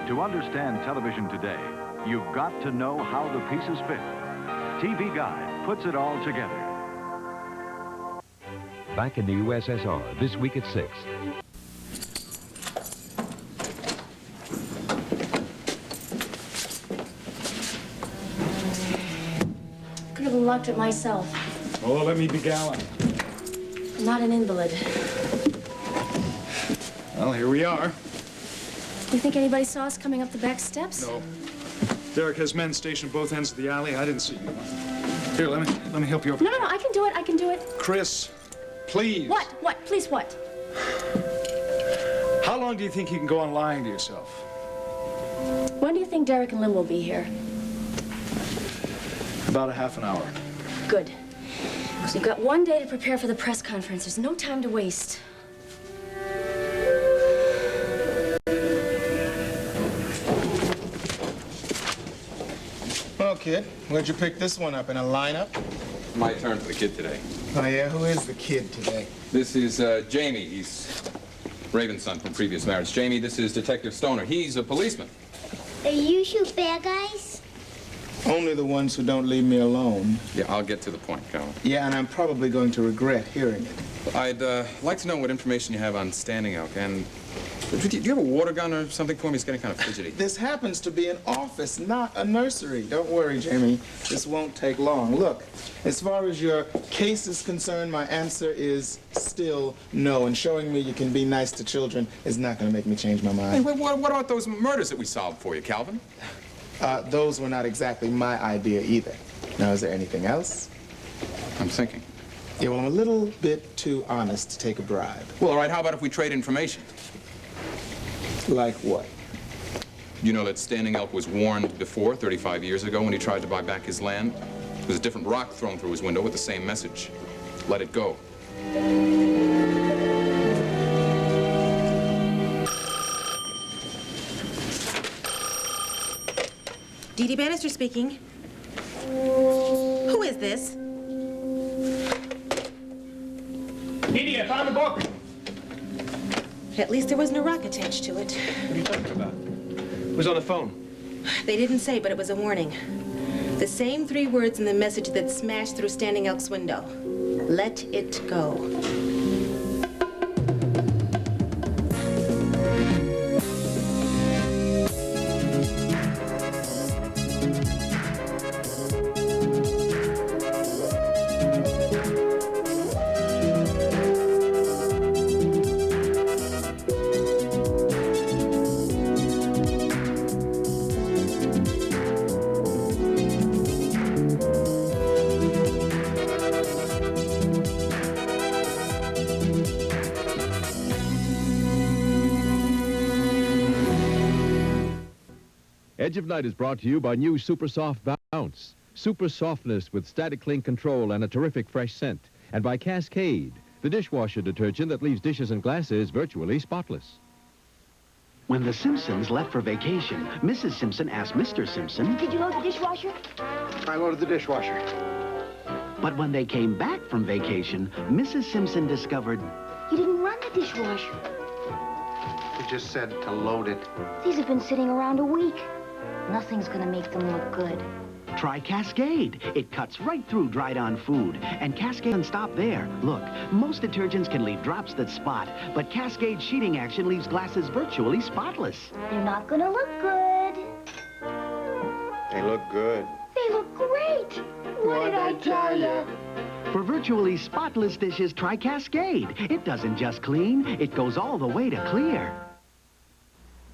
To understand television today, you've got to know how the pieces fit. TV Guide puts it all together. Back in the USSR, this week at 6. Could have unlocked it myself. Oh, let me be gallant. I'm not an invalid. Well, here we are. You think anybody saw us coming up the back steps? No. Derek has men stationed both ends of the alley. I didn't see anyone. Here, let me help you up. No, I can do it. I can do it. Chris, please. What? What? Please what? How long do you think you can go on lying to yourself? When do you think Derek and Lynn will be here? About a half an hour. Good. So you've got one day to prepare for the press conference. There's no time to waste. Well, kid, where'd you pick this one up? In a lineup? My turn for the kid today. Oh, yeah? Who is the kid today? This is Jamie. He's Raven's son from previous marriage. Jamie, this is Detective Stoner. He's a policeman. You shoot bad guys? Only the ones who don't leave me alone. Yeah, I'll get to the point, Calvin. Yeah, and I'm probably going to regret hearing it. I'd like to know what information you have on Standing Elk, and do you have a water gun or something for me? It's getting kind of fidgety. This happens to be an office, not a nursery. Don't worry, Jamie. This won't take long. Look, as far as your case is concerned, my answer is still no. And showing me you can be nice to children is not going to make me change my mind. Hey, what about those murders that we solved for you, Calvin? Those were not exactly my idea either. Now, is there anything else? I'm thinking. Yeah, well, I'm a little bit too honest to take a bribe. Well, all right, how about if we trade information? Like what? You know that Standing Elk was warned before, 35 years ago, when he tried to buy back his land? There was a different rock thrown through his window with the same message. Let it go. Dee Dee Bannister speaking. Who is this? Dee Dee, I found the book. At least there wasn't a rock attached to it. What are you talking about? Who's on the phone? They didn't say, but it was a warning. The same 3 words in the message that smashed through Standing Elk's window. Let it go. Edge of Night is brought to you by new Super Soft Bounce. Super softness with static cling control and a terrific fresh scent. And by Cascade, the dishwasher detergent that leaves dishes and glasses virtually spotless. When the Simpsons left for vacation, Mrs. Simpson asked Mr. Simpson, Did you load the dishwasher? I loaded the dishwasher. but when they came back from vacation, Mrs. Simpson discovered You didn't run the dishwasher. You just said to load it. These have been sitting around a week. Nothing's gonna make them look good. Try Cascade. It cuts right through dried-on food. And Cascade doesn't stop there. Look, most detergents can leave drops that spot, but Cascade sheeting action leaves glasses virtually spotless. They're not gonna look good. They look good. They look great. What did I tell you? For virtually spotless dishes, try Cascade. It doesn't just clean, it goes all the way to clear.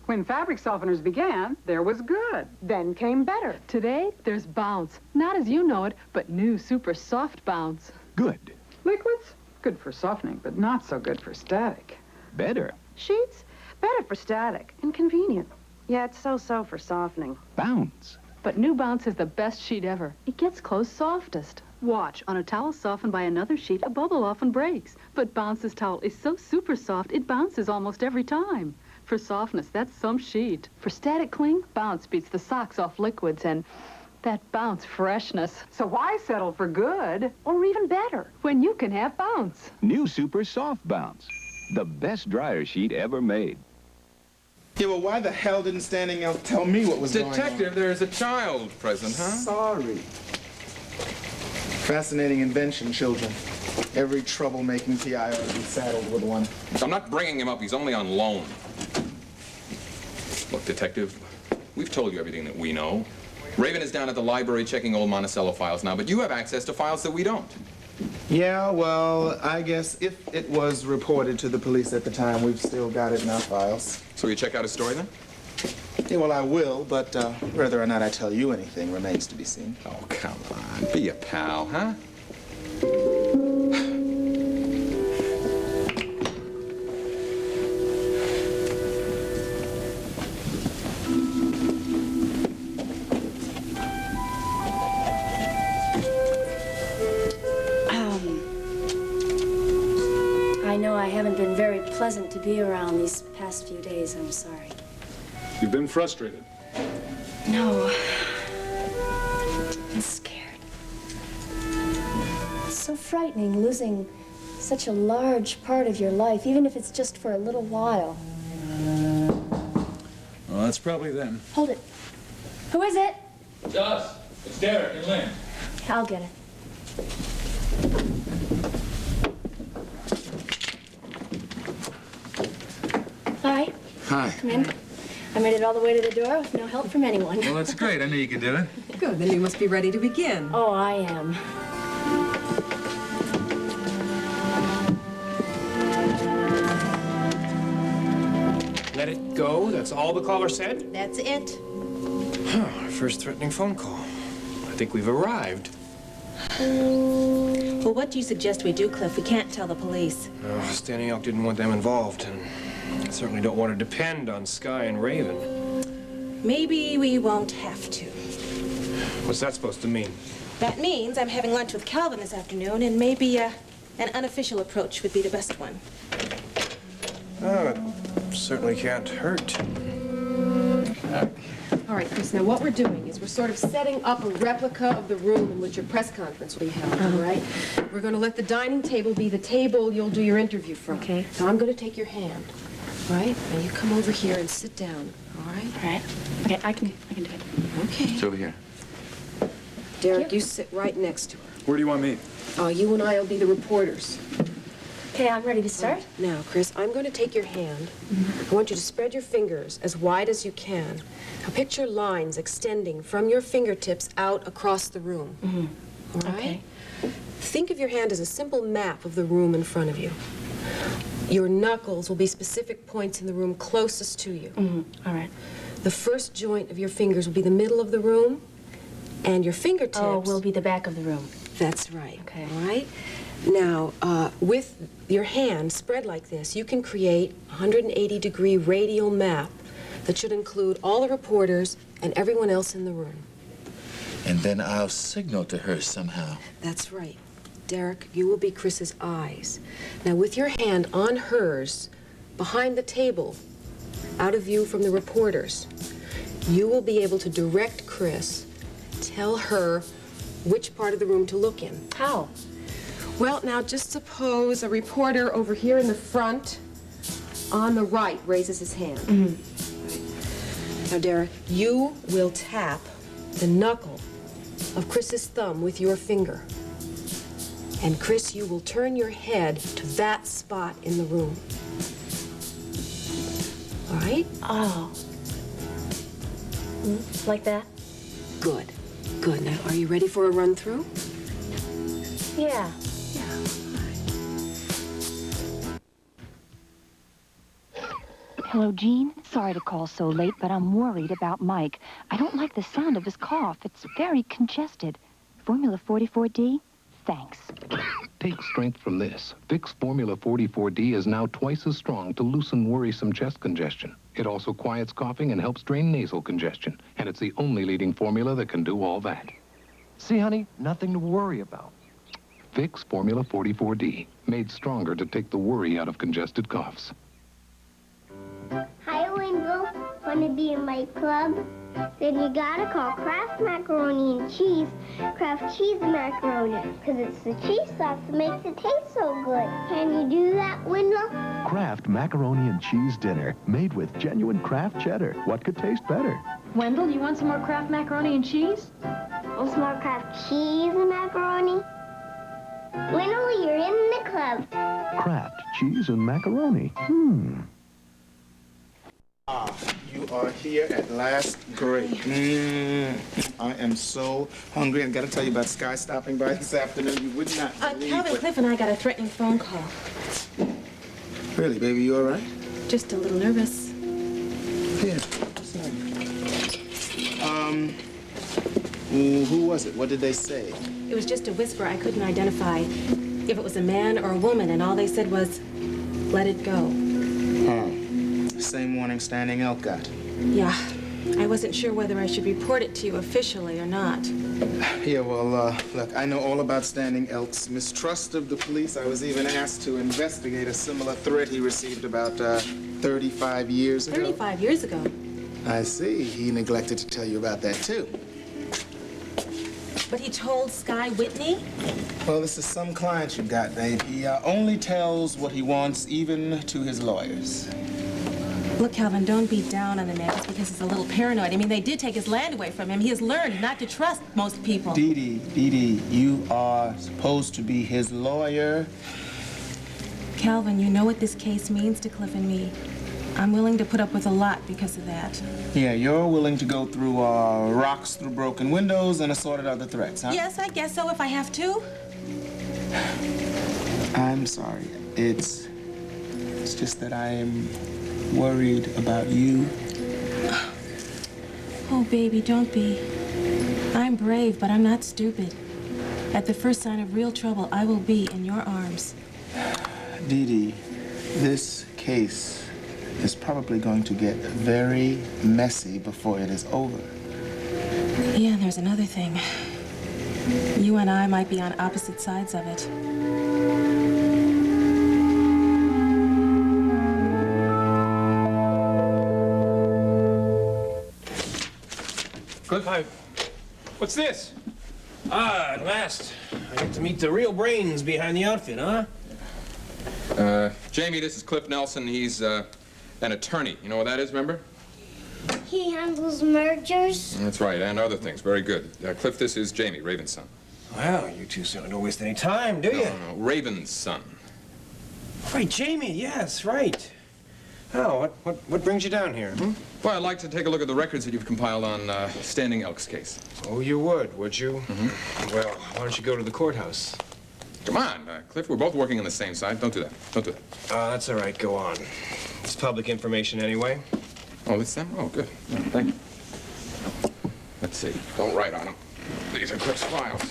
When fabric softeners began, there was good. Then came better. Today, there's Bounce. Not as you know it, but new super soft Bounce. Good. Liquids? Good for softening, but not so good for static. Better. Sheets? Better for static. Inconvenient. Yet so-so for softening. Bounce. But new Bounce is the best sheet ever. It gets clothes softest. Watch, on a towel softened by another sheet, a bubble often breaks. But Bounce's towel is so super soft, it bounces almost every time. For softness, that's some sheet. For static cling, Bounce beats the socks off liquids and that Bounce freshness. So why settle for good? Or even better, when you can have Bounce. New Super Soft Bounce. The best dryer sheet ever made. Yeah, well, why the hell didn't Standing Elk tell me what was going on? Detective, there's a child present, huh? Sorry. Fascinating invention, children. Every troublemaking PI ought to be saddled with one. I'm not bringing him up. He's only on loan. Look, Detective, we've told you everything that we know. Raven is down at the library checking old Monticello files now, but you have access to files that we don't. Yeah, well, I guess if it was reported to the police at the time, we've still got it in our files. So you check out his story then? Yeah, well, I will, but whether or not I tell you anything remains to be seen. Oh, come on. Be a pal, huh? I know I haven't been very pleasant to be around these past few days. I'm sorry. You've been frustrated. No. I'm scared. It's so frightening losing such a large part of your life, even if it's just for a little while. Well, that's probably them. Hold it. Who is it? It's us. It's Derek and Lynn. I'll get it. Hi. Hi. Come in. I made it all the way to the door with no help from anyone. Well, that's great. I knew you could do it. Good. Then you must be ready to begin. Oh, I am. Let it go? That's all the caller said? That's it. Our first threatening phone call. I think we've arrived. Well, what do you suggest we do, Cliff? We can't tell the police. Oh, Standing Elk didn't want them involved, and I certainly don't want to depend on Sky and Raven. Maybe we won't have to. What's that supposed to mean? That means I'm having lunch with Calvin this afternoon, and maybe an unofficial approach would be the best one. Oh, it certainly can't hurt. All right, Chris, now what we're doing is we're sort of setting up a replica of the room in which your press conference will be held, all right? We're going to let the dining table be the table you'll do your interview from. Okay. So I'm going to take your hand, all right? Now you come over here and sit down, all right? All right. Okay, I can do it. Okay. It's over here. Derek, you sit right next to her. Where do you want me? You and I will be the reporters. Okay, I'm ready to start. Now, Chris, I'm going to take your hand. I want you to spread your fingers as wide as you can. Now, picture lines extending from your fingertips out across the room. All right? Okay. Think of your hand as a simple map of the room in front of you. Your knuckles will be specific points in the room closest to you. All right. The first joint of your fingers will be the middle of the room, and your fingertips... Oh, will be the back of the room. That's right. Okay. All right? Now, with your hand spread like this, you can create a 180-degree radial map that should include all the reporters and everyone else in the room. And then I'll signal to her somehow. That's right. Derek, you will be Chris's eyes. Now, with your hand on hers, behind the table, out of view from the reporters, you will be able to direct Chris, tell her which part of the room to look in. How? Well, now just suppose a reporter over here in the front, on the right, raises his hand. Now, Derek, you will tap the knuckle of Chris's thumb with your finger. And Chris, you will turn your head to that spot in the room. All right? Oh. Like that? Good. Good. Now, are you ready for a run-through? Yeah. Hello, Jean. Sorry to call so late, but I'm worried about Mike. I don't like the sound of his cough. It's very congested. Formula 44D? Thanks. Take strength from this. Vicks Formula 44D is now twice as strong to loosen worrisome chest congestion. It also quiets coughing and helps drain nasal congestion. And it's the only leading formula that can do all that. See, honey, nothing to worry about. Vicks Formula 44D, made stronger to take the worry out of congested coughs. Hi, Rainbow. Want to be in my club? then you gotta call Kraft Macaroni and Cheese Kraft Cheese Macaroni, because it's the cheese sauce that makes it taste so good. Can you do that, Wendell? Kraft Macaroni and Cheese Dinner, made with genuine Kraft cheddar. What could taste better? Wendell, you want some more Kraft macaroni and cheese? Want some more Kraft Cheese and Macaroni? Wendell, you're in the club. Kraft Cheese and Macaroni. You are here at last. Great. I am so hungry. I've got to tell you about Sky stopping by this afternoon. You would not believe Calvin, what... Cliff and I got a threatening phone call. Really, baby, you all right? Just a little nervous. Here. Who was it? What did they say? It was just a whisper. I couldn't identify if it was a man or a woman, and all they said was, let it go. Same warning Standing Elk got. Yeah. I wasn't sure whether I should report it to you officially or not. Yeah, well, look, I know all about Standing Elk's mistrust of the police. I was even asked to investigate a similar threat he received about 35 years ago. 35 years ago? I see. He neglected to tell you about that, too. But he told Sky Whitney? Well, this is some client you got, babe. He only tells what he wants, even to his lawyers. Look, Calvin, don't be down on the man just because he's a little paranoid. I mean, they did take his land away from him. He has learned not to trust most people. Dee Dee, you are supposed to be his lawyer. Calvin, you know what this case means to Cliff and me. I'm willing to put up with a lot because of that. Yeah, you're willing to go through rocks through broken windows and assorted other threats, huh? Yes, I guess so if I have to. I'm sorry. It's just that I am worried about you. Oh, baby, don't be. I'm brave, but I'm not stupid. At the first sign of real trouble, I will be in your arms. Dee Dee, this case is probably going to get very messy before it is over. Yeah, and there's another thing. You and I might be on opposite sides of it. Cliff, what's this? Ah, at last. I get to meet the real brains behind the outfit, huh? Jamie, this is Cliff Nelson. He's an attorney. You know what that is, remember? He handles mergers. That's right, and other things. Very good. Cliff, this is Jamie, Raven's son. Well, you two certainly don't waste any time, do you? No, Raven's son. Right, Jamie, yes, right. Oh, what brings you down here, Well, I'd like to take a look at the records that you've compiled on Standing Elk's case. Oh, you would you? Well, why don't you go to the courthouse? Come on, Cliff, we're both working on the same side. Don't do that. Don't do that. That's all right, go on. It's public information anyway. Oh, it's them? Oh, good. Yeah, thank you. Let's see. Don't write on them. These are Cliff's files.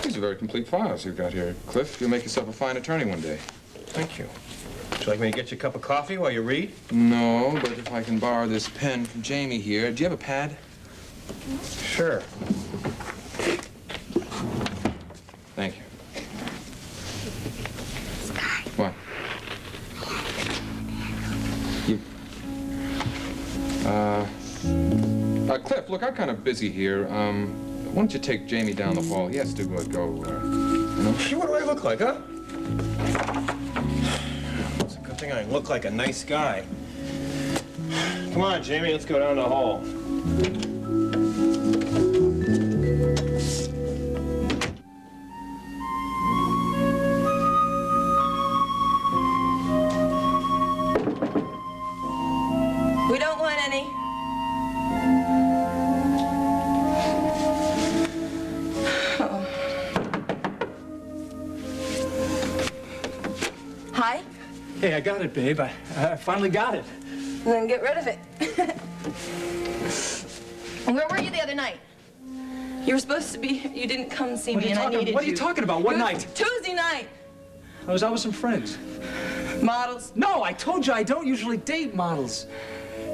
These are very complete files you've got here. Cliff, you'll make yourself a fine attorney one day. Thank you. Would you like me to get you a cup of coffee while you read? No, but if I can borrow this pen from Jamie here. Do you have a pad? Sure. Thank you. What? You... Cliff, look, I'm kind of busy here. Why don't you take Jamie down the hall? He has to go, you know? What do I look like, huh? It's a good thing I look like a nice guy. Come on, Jamie, let's go down the hall. We don't want any. Uh-oh. Hi? Hey, I got it, babe. I finally got it. Then get rid of it. Where were you the other night? You were supposed to be. You didn't come and see me, and I needed you. What are you talking about? What night? Tuesday night. I was out with some friends. Models? No, I told you I don't usually date models.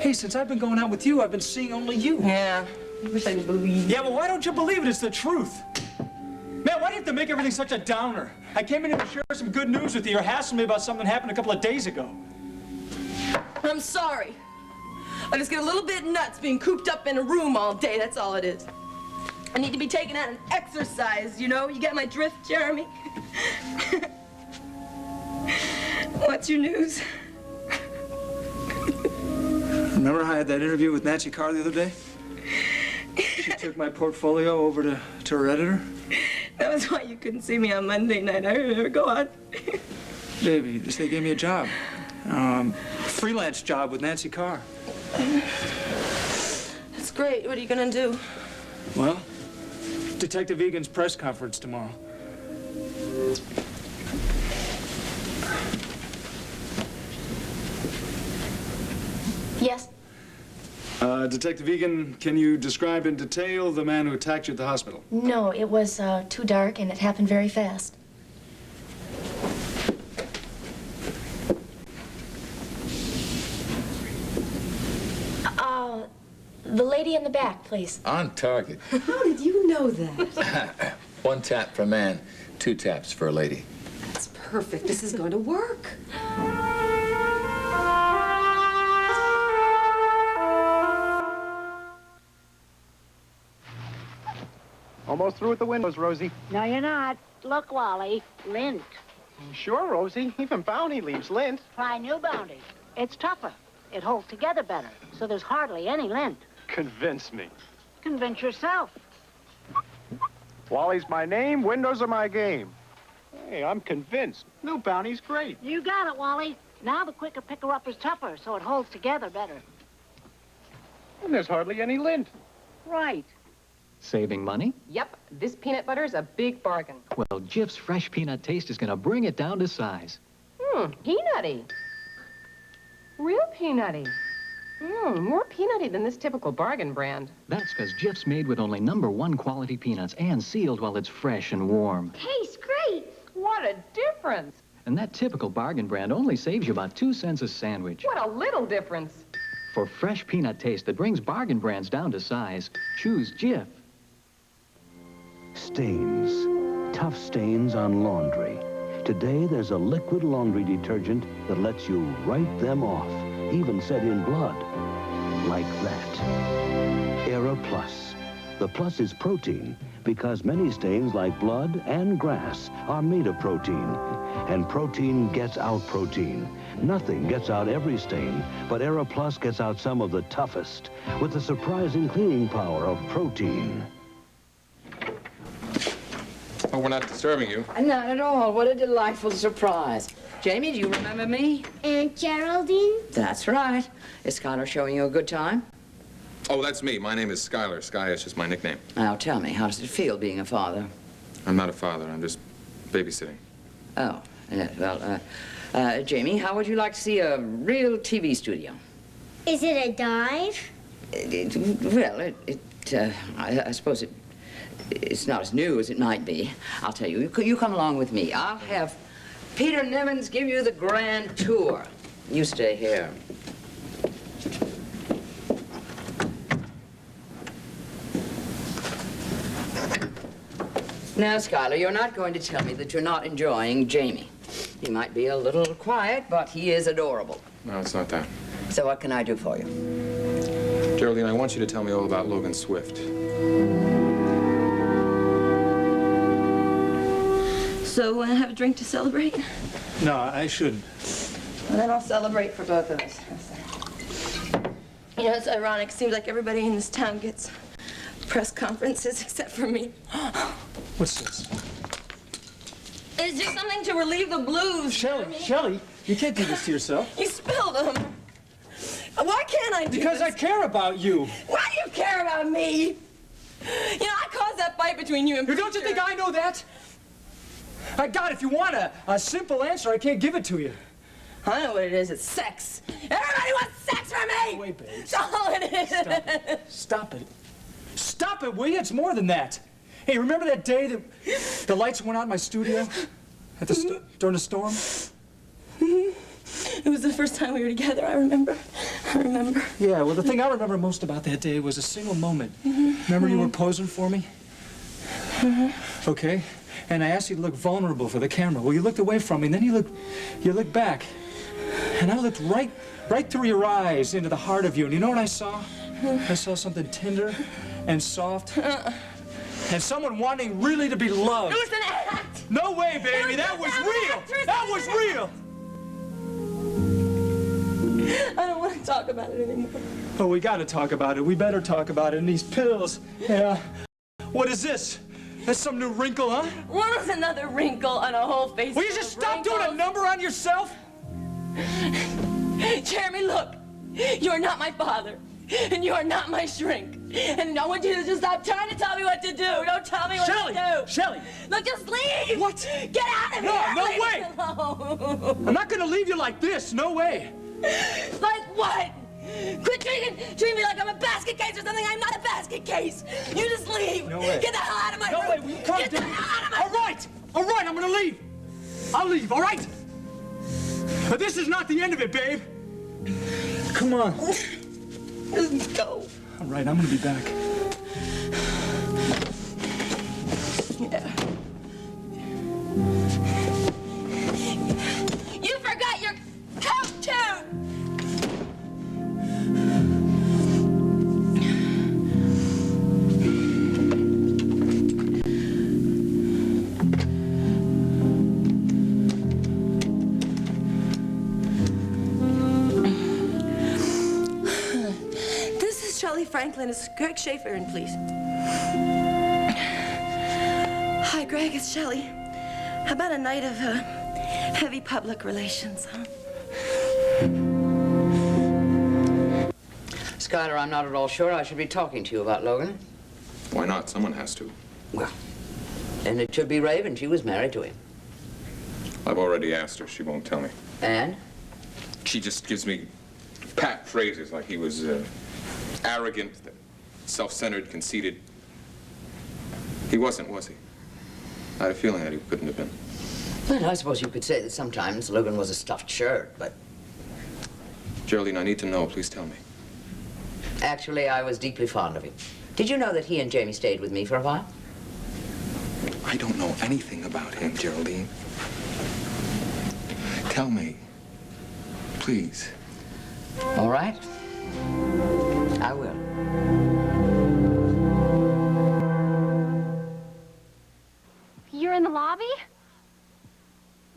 Hey, since I've been going out with you, I've been seeing only you. Yeah. I wish I could believe. Yeah, well, why don't you believe it? It's the truth. Man, why do you have to make everything such a downer? I came in here to share some good news with you. You're hassling me about something that happened a couple of days ago. I'm sorry. I just get a little bit nuts being cooped up in a room all day, that's all it is. I need to be taken out and exercised, you know? You get my drift, Jeremy? What's your news? Remember how I had that interview with Nancy Carr the other day? She took my portfolio over to her editor. That was why you couldn't see me on Monday night. I remember. Go on. Baby, they gave me a job. Freelance job with Nancy Carr. That's great. What are you gonna do? Well, Detective Egan's press conference tomorrow. Yes? Detective Egan, can you describe in detail the man who attacked you at the hospital? No, it was too dark and it happened very fast. The lady in the back, please. On target. How did you know that? 1 tap for a man, 2 taps for a lady. That's perfect. This is going to work. Almost through with the windows, Rosie. No, you're not. Look, Wally, lint. Sure, Rosie. Even Bounty leaves lint. Try new Bounty. It's tougher. It holds together better, so there's hardly any lint. Convince me. Convince yourself. Wally's my name, windows are my game. Hey, I'm convinced. New Bounty's great. You got it, Wally. Now the quicker picker-up is tougher, so it holds together better. And there's hardly any lint. Right. Saving money? Yep, this peanut butter is a big bargain. Well, Jif's Fresh Peanut Taste is going to bring it down to size. Peanutty. Real peanutty. More peanutty than this typical bargain brand. That's because Jif's made with only #1 quality peanuts and sealed while it's fresh and warm. Tastes great. What a difference. And that typical bargain brand only saves you about 2 cents a sandwich. What a little difference. For fresh peanut taste that brings bargain brands down to size, choose Jif. Stains. Tough stains on laundry. Today, there's a liquid laundry detergent that lets you write them off, even set in blood. Like that. Era Plus. The plus is protein, because many stains like blood and grass are made of protein. And protein gets out protein. Nothing gets out every stain, but Era Plus gets out some of the toughest, with the surprising cleaning power of protein. Oh, we're not disturbing you. Not at all. What a delightful surprise. Jamie, do you remember me? Aunt Geraldine? That's right. Is Skylar showing you a good time? Oh, that's me. My name is Skylar. Sky is just my nickname. Now, tell me, how does it feel being a father? I'm not a father. I'm just babysitting. Oh, yeah, well, Jamie, how would you like to see a real TV studio? Is it a dive? I suppose it's not as new as it might be. I'll tell you, you come along with me. I'll have Peter Nevins give you the grand tour. You stay here. Now, Skylar, you're not going to tell me that you're not enjoying Jamie. He might be a little quiet, but he is adorable. No, it's not that. So what can I do for you? Geraldine, I want you to tell me all about Logan Swift. So, want to have a drink to celebrate? No, I shouldn't. Well, then I'll celebrate for both of us. You know, it's ironic. Seems like everybody in this town gets press conferences except for me. What's this? It's just something to relieve the blues. Shelley, you can't do this to yourself. You spilled them. Why can't I do Because this? I care about you. Why do you care about me? You know, I caused that fight between you and Peter. Don't you think I know that? God, if you want a simple answer, I can't give it to you. I know what it is. It's sex. Everybody wants sex from me! Wait, babe. That's all it is. Stop it. Stop it, will you? It's more than that. Hey, remember that day that the lights went out in my studio during the storm? It was the first time we were together, I remember. Yeah, well, the thing I remember most about that day was a single moment. Remember you were posing for me? Okay. And I asked you to look vulnerable for the camera. Well, you looked away from me, and then you looked back. And I looked right through your eyes into the heart of you. And you know what I saw? I saw something tender and soft. And someone wanting really to be loved. It was an act! No way, baby. That was real. That was real. I don't want to talk about it anymore. Oh, we got to talk about it. We better talk about it. And these pills. Yeah. What is this? That's some new wrinkle, huh? What is another wrinkle on a whole face? Will you just stop doing a number on yourself? Jeremy, look. You're not my father. And you're not my shrink. And I want you to just stop trying to tell me what to do. Don't tell me what to do. Shelly! Look, just leave! What? Get out of here! No Leave way! me alone. I'm not gonna leave you like this. No way. Like what? Quit treating me like I'm a basket case or something. I'm not a basket case. You just leave. No way. Get the hell out of my room. No way. Will you calm Get the down? hell out of my All right. All right. I'm gonna leave. I'll leave. All right. But this is not the end of it, babe. Come on. Just go. All right. I'm gonna be back. Yeah. You forgot your coat too. Charlie Franklin. Is Greg Schaefer in, please? Hi, Greg. It's Shelley. How about a night of heavy public relations, huh? Skylar, I'm not at all sure I should be talking to you about Logan. Why not? Someone has to. Well, and it should be Raven. She was married to him. I've already asked her. She won't tell me. And? She just gives me pat phrases like he was arrogant, self-centered, conceited. He wasn't, was he? I had a feeling that he couldn't have been. Well, I suppose you could say that sometimes Logan was a stuffed shirt, but... Geraldine, I need to know. Please tell me. Actually, I was deeply fond of him. Did you know that he and Jamie stayed with me for a while? I don't know anything about him, Geraldine. Tell me. Please. All right. I will. You're in the lobby?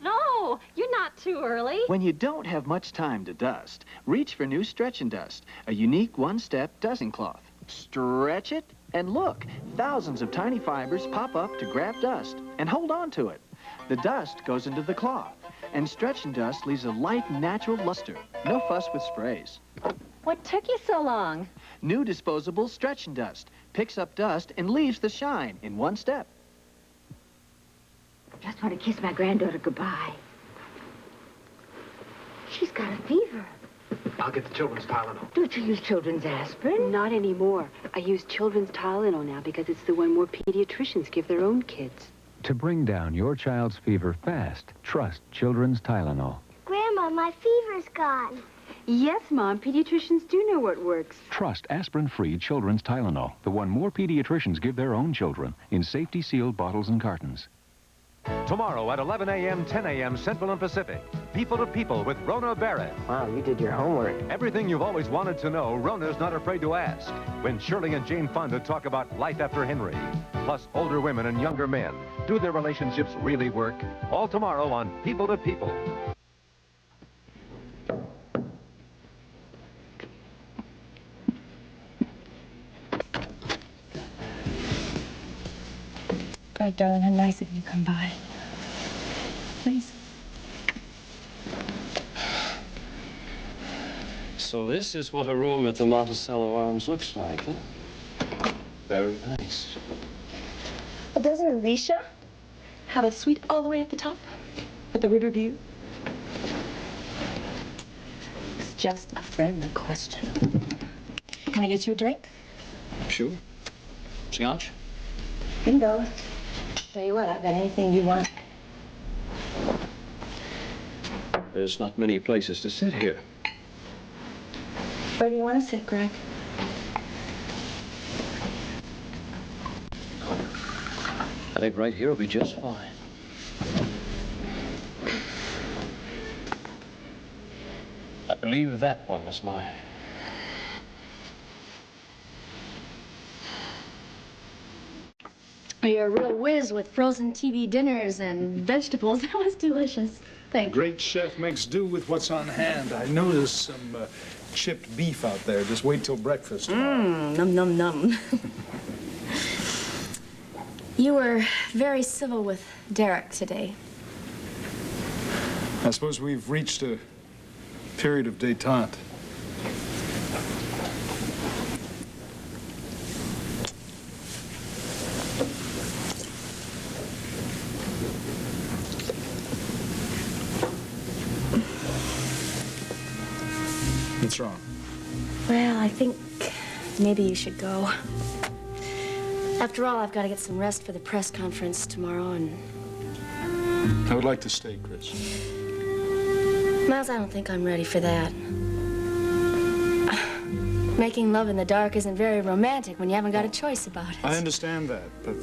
No, you're not too early. When you don't have much time to dust, reach for new Stretch and Dust, a unique one-step dusting cloth. Stretch it, and look, thousands of tiny fibers pop up to grab dust and hold on to it. The dust goes into the cloth, and Stretch and Dust leaves a light, natural luster. No fuss with sprays. What took you so long? New disposable Stretch and Dust picks up dust and leaves the shine in one step. Just want to kiss my granddaughter goodbye. She's got a fever. I'll get the children's Tylenol. Don't you use children's aspirin? Not anymore. I use children's Tylenol now because it's the one more pediatricians give their own kids. To bring down your child's fever fast, trust Children's Tylenol. Grandma, my fever's gone. Yes, Mom. Pediatricians do know what works. Trust aspirin-free Children's Tylenol, the one more pediatricians give their own children, in safety-sealed bottles and cartons. Tomorrow at 11 a.m., 10 a.m. Central and Pacific. People to People with Rona Barrett. Wow, you did your homework. Everything you've always wanted to know, Rona's not afraid to ask. When Shirley and Jane Fonda talk about life after Henry. Plus older women and younger men. Do their relationships really work? All tomorrow on People to People. God, darling, how nice of you to come by. Please. So this is what a room at the Monticello Arms looks like, huh? Very nice. Well, doesn't Alicia have a suite all the way at the top with the river view? It's just a friendly question. Can I get you a drink? Sure. Scotch? Bingo. Tell you what, I've got anything you want. There's not many places to sit here. Where do you want to sit, Greg? I think right here will be just fine. believe that one is mine. You're a real whiz with frozen TV dinners and vegetables. That was delicious. Thank you. Great chef makes do with what's on hand. I noticed some chipped beef out there. Just wait till breakfast. Num, num, num. You were very civil with Derek today. I suppose we've reached a period of détente. What's wrong? Well, I think maybe you should go. After all, I've got to get some rest for the press conference tomorrow, and... I would like to stay, Chris. Miles, I don't think I'm ready for that. Making love in the dark isn't very romantic when you haven't got a choice about it. I understand that, but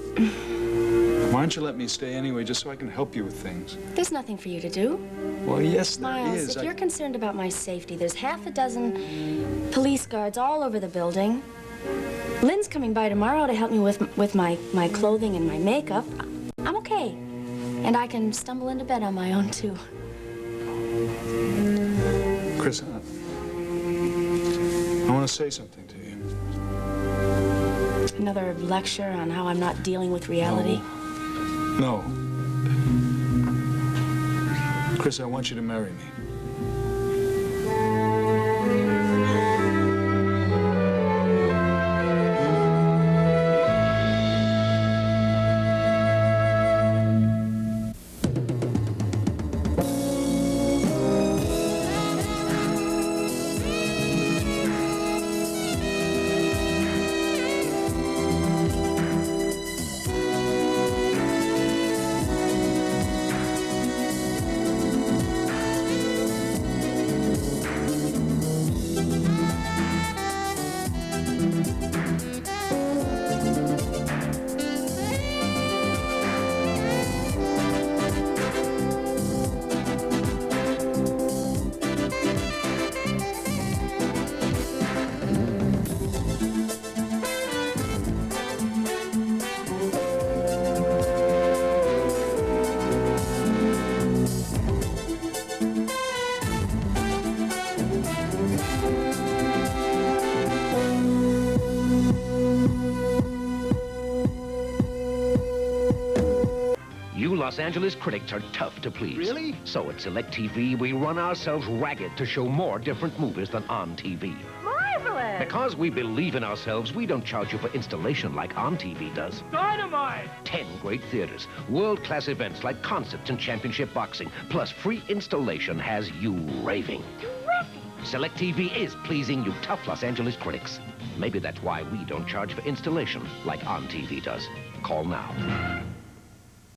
why don't you let me stay anyway, just so I can help you with things? There's nothing for you to do. Well, yes, there Miles, is. if you're concerned about my safety, there's half a dozen police guards all over the building. Lynn's coming by tomorrow to help me with my clothing and my makeup. I'm okay. And I can stumble into bed on my own, too. Chris, I want to say something to you. Another lecture on how I'm not dealing with reality? No. Chris, I want you to marry me. Los Angeles critics are tough to please. Really? So at Select TV, we run ourselves ragged to show more different movies than on TV. Marvelous! Because we believe in ourselves, we don't charge you for installation like on TV does. Dynamite! 10 great theaters, world-class events like concerts and championship boxing, plus free installation has you raving. Terrific! Select TV is pleasing you tough Los Angeles critics. Maybe that's why we don't charge for installation like on TV does. Call now.